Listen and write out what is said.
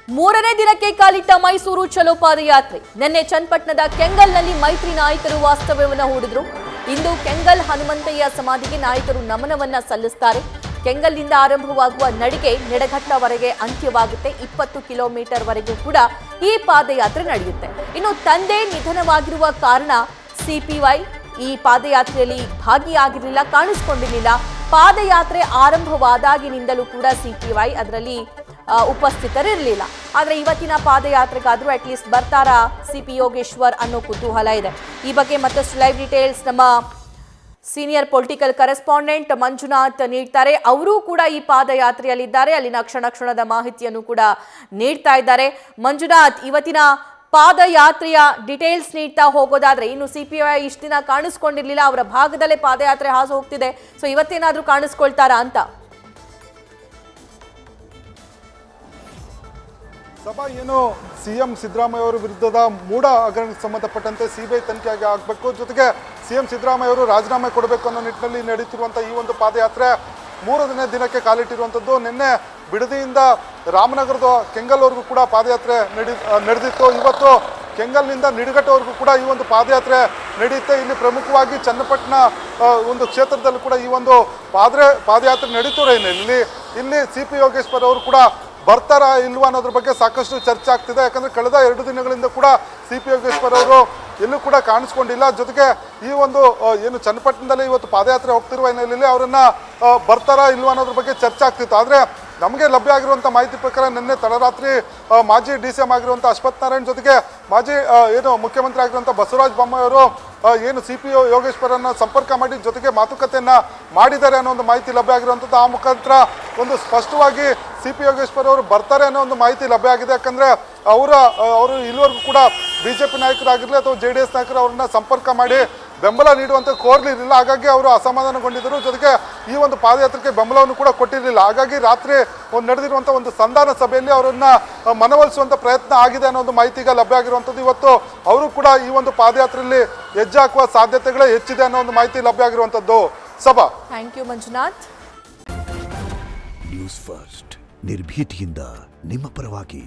ಮೂರನೇ ದಿನಕ್ಕೆ ಕಾಲಿಟ್ಟ ಮೈಸೂರು ಚಲೋ ಪಾದಯಾತ್ರೆ. ನಿನ್ನೆ ಚನ್ನಪಟ್ಟಣದ ಕೆಂಗಲ್ನಲ್ಲಿ ಮೈತ್ರಿ ನಾಯಕರು ವಾಸ್ತವ್ಯವನ್ನು ಹೂಡಿದ್ರು. ಇಂದು ಕೆಂಗಲ್ ಹನುಮಂತಯ್ಯ ಸಮಾಧಿಗೆ ನಾಯಕರು ನಮನವನ್ನ ಸಲ್ಲಿಸುತ್ತಾರೆ. ಕೆಂಗಲ್ನಿಂದ ಆರಂಭವಾಗುವ ನಡಿಗೆ ನೆಡಘಟ್ಟವರೆಗೆ ಅಂತ್ಯವಾಗುತ್ತೆ. 20 ಕಿಲೋಮೀಟರ್ ವರೆಗೂ ಕೂಡ ಈ ಪಾದಯಾತ್ರೆ ನಡೆಯುತ್ತೆ. ಇನ್ನು ತಂದೆ ನಿಧನವಾಗಿರುವ ಕಾರಣ ಸಿಪಿವೈ ಈ ಪಾದಯಾತ್ರೆಯಲ್ಲಿ ಭಾಗಿಯಾಗಿರಲಿಲ್ಲ, ಕಾಣಿಸಿಕೊಂಡಿರಲಿಲ್ಲ. ಪಾದಯಾತ್ರೆ ಆರಂಭವಾದಾಗಿನಿಂದಲೂ ಕೂಡ ಸಿಪಿವೈ ಅದರಲ್ಲಿ ಉಪಸ್ಥಿತರಿರಲಿಲ್ಲ. ಆದರೆ ಇವತ್ತಿನ ಪಾದಯಾತ್ರೆಗಾದ್ರೂ ಅಟ್ಲೀಸ್ಟ್ ಬರ್ತಾರಾ ಸಿಪಿ ಯೋಗೇಶ್ವರ್ ಅನ್ನೋ ಕುತೂಹಲ ಇದೆ. ಈ ಬಗ್ಗೆ ಮತ್ತಷ್ಟು ಲೈವ್ ಡೀಟೇಲ್ಸ್ ನಮ್ಮ ಸೀನಿಯರ್ ಪೊಲಿಟಿಕಲ್ ಕರೆಸ್ಪಾಂಡೆಂಟ್ ಮಂಜುನಾಥ್ ನೀಡ್ತಾರೆ. ಅವರೂ ಕೂಡ ಈ ಪಾದಯಾತ್ರೆಯಲ್ಲಿದ್ದಾರೆ. ಅಲ್ಲಿನ ಕ್ಷಣದ ಮಾಹಿತಿಯನ್ನು ಕೂಡ ನೀಡ್ತಾ ಇದ್ದಾರೆ. ಮಂಜುನಾಥ್, ಇವತ್ತಿನ ಪಾದಯಾತ್ರೆಯ ಡೀಟೇಲ್ಸ್ ನೀಡ್ತಾ ಹೋಗೋದಾದ್ರೆ, ಇನ್ನು ಸಿಪಿಐ ಇಷ್ಟು ದಿನ ಕಾಣಿಸ್ಕೊಂಡಿರ್ಲಿಲ್ಲ, ಅವರ ಭಾಗದಲ್ಲೇ ಪಾದಯಾತ್ರೆ ಹಾದು ಹೋಗ್ತಿದೆ. ಸೊ ಇವತ್ತೇನಾದ್ರೂ ಕಾಣಿಸ್ಕೊಳ್ತಾರಾ ಅಂತ? ಸಭಾ ಏನು ಸಿಎಂ ಸಿದ್ದರಾಮಯ್ಯ ಅವರ ವಿರುದ್ಧದ ಮೂಢ ಹಗರಣಕ್ಕೆ ಸಂಬಂಧಪಟ್ಟಂತೆ ಸಿಬಿಐ ತನಿಖೆ ಆಗಬೇಕು, ಜೊತೆಗೆ ಸಿಎಂ ಸಿದ್ದರಾಮಯ್ಯ ಅವರು ರಾಜೀನಾಮೆ ಕೊಡಬೇಕು ಅನ್ನೋ ನಿಟ್ಟಿನಲ್ಲಿ ನಡೆಯುತ್ತಿರುವಂಥ ಈ ಒಂದು ಪಾದಯಾತ್ರೆ ಮೂರನೇ ದಿನಕ್ಕೆ ಕಾಲಿಟ್ಟಿರುವಂಥದ್ದು. ನಿನ್ನೆ ಬಿಡದಿಯಿಂದ ರಾಮನಗರದ ಕೆಂಗಲ್ವರೆಗೂ ಕೂಡ ಪಾದಯಾತ್ರೆ ನಡೆದಿತ್ತು. ಇವತ್ತು ಕೆಂಗಲ್ನಿಂದ ನಿಡಘಟ್ಟವರೆಗೂ ಕೂಡ ಈ ಒಂದು ಪಾದಯಾತ್ರೆ ನಡೆಯುತ್ತೆ. ಇಲ್ಲಿ ಪ್ರಮುಖವಾಗಿ ಚನ್ನಪಟ್ಟಣ ಒಂದು ಕ್ಷೇತ್ರದಲ್ಲಿ ಕೂಡ ಈ ಒಂದು ಪಾದಯಾತ್ರೆ ನಡೀತು. ಇಲ್ಲಿ ಸಿಪಿ ಯೋಗೇಶ್ವರ್ ಅವರು ಕೂಡ ಬರ್ತಾರಾ ಇಲ್ವಾ ಅನ್ನೋದ್ರ ಬಗ್ಗೆ ಸಾಕಷ್ಟು ಚರ್ಚೆ ಆಗ್ತಿದೆ. ಯಾಕಂದರೆ ಕಳೆದ 2 ದಿನಗಳಿಂದ ಕೂಡ ಸಿಪಿ ಯೋಗೇಶ್ವರ್ ಅವರು ಎಲ್ಲೂ ಕೂಡ ಕಾಣಿಸ್ಕೊಂಡಿಲ್ಲ. ಜೊತೆಗೆ ಈ ಒಂದು ಏನು ಚನ್ನಪಟ್ಟಣದಲ್ಲಿ ಇವತ್ತು ಪಾದಯಾತ್ರೆ ಹೋಗ್ತಿರುವ ಹಿನ್ನೆಲೆಯಲ್ಲಿ ಅವರನ್ನು ಬರ್ತಾರಾ ಇಲ್ವಾ ಅನ್ನೋದ್ರ ಬಗ್ಗೆ ಚರ್ಚೆ ಆಗ್ತಿತ್ತು. ಆದರೆ ನಮಗೆ ಲಭ್ಯ ಆಗಿರುವಂಥ ಮಾಹಿತಿ ಪ್ರಕಾರ ನಿನ್ನೆ ತಡರಾತ್ರಿ ಮಾಜಿ DCM ಆಗಿರುವಂಥ ಅಶ್ವಥ್ ನಾರಾಯಣ್ ಜೊತೆಗೆ ಮಾಜಿ ಏನು ಮುಖ್ಯಮಂತ್ರಿ ಆಗಿರುವಂಥ ಬಸವರಾಜ ಬೊಮ್ಮಾಯಿ ಅವರು ಏನು ಸಿಪಿ ಯೋಗೇಶ್ವರನ್ನು ಸಂಪರ್ಕ ಮಾಡಿ ಜೊತೆಗೆ ಮಾತುಕತೆಯನ್ನು ಮಾಡಿದ್ದಾರೆ ಅನ್ನೋ ಒಂದು ಮಾಹಿತಿ ಲಭ್ಯ ಆಗಿರುವಂಥದ್ದು. ಆ ಮುಖಾಂತರ ಒಂದು ಸ್ಪಷ್ಟವಾಗಿ ಸಿಪಿ ಯೋಗೇಶ್ವರ್ ಅವರು ಬರ್ತಾರೆ ಅನ್ನೋ ಒಂದು ಮಾಹಿತಿ ಲಭ್ಯ ಆಗಿದೆ. ಯಾಕಂದರೆ ಅವರು ಇಲ್ಲಿವರೆಗೂ ಕೂಡ BJP ನಾಯಕರಾಗಿರಲಿ ಅಥವಾ JDS ನಾಯಕರು ಅವ್ರನ್ನ ಸಂಪರ್ಕ ಮಾಡಿ ಬೆಂಬಲ ನೀಡುವಂತೆ ಕೋರಲಿರಲಿಲ್ಲ. ಹಾಗಾಗಿ ಅವರು ಅಸಮಾಧಾನಗೊಂಡಿದ್ದರು. ಜೊತೆಗೆ ಈ ಒಂದು ಪಾದಯಾತ್ರೆಗೆ ಬೆಂಬಲವನ್ನು ಕೂಡ ಕೊಟ್ಟಿರಲಿಲ್ಲ. ಹಾಗಾಗಿ ರಾತ್ರಿ ನಡೆದಿರುವಂಥ ಒಂದು ಸಂಧಾನ ಸಭೆಯಲ್ಲಿ ಅವರನ್ನು ಮನವೊಲಿಸುವಂಥ ಪ್ರಯತ್ನ ಆಗಿದೆ ಅನ್ನೋ ಒಂದು ಮಾಹಿತಿ ಈಗ ಲಭ್ಯ ಆಗಿರುವಂಥದ್ದು. ಇವತ್ತು ಅವರು ಕೂಡ ಈ ಒಂದು ಪಾದಯಾತ್ರೆಯಲ್ಲಿ ಹೆಜ್ಜೆ ಹಾಕುವ ಸಾಧ್ಯತೆಗಳೇ ಹೆಚ್ಚಿದೆ ಅನ್ನೋ ಒಂದು ಮಾಹಿತಿ ಲಭ್ಯ ಆಗಿರುವಂಥದ್ದು. ಸಭಾ, thank you Manjunath. News First ನಿರ್ಭೀತಿಯಿಂದ ನಿಮ್ಮ ಪರವಾಗಿ.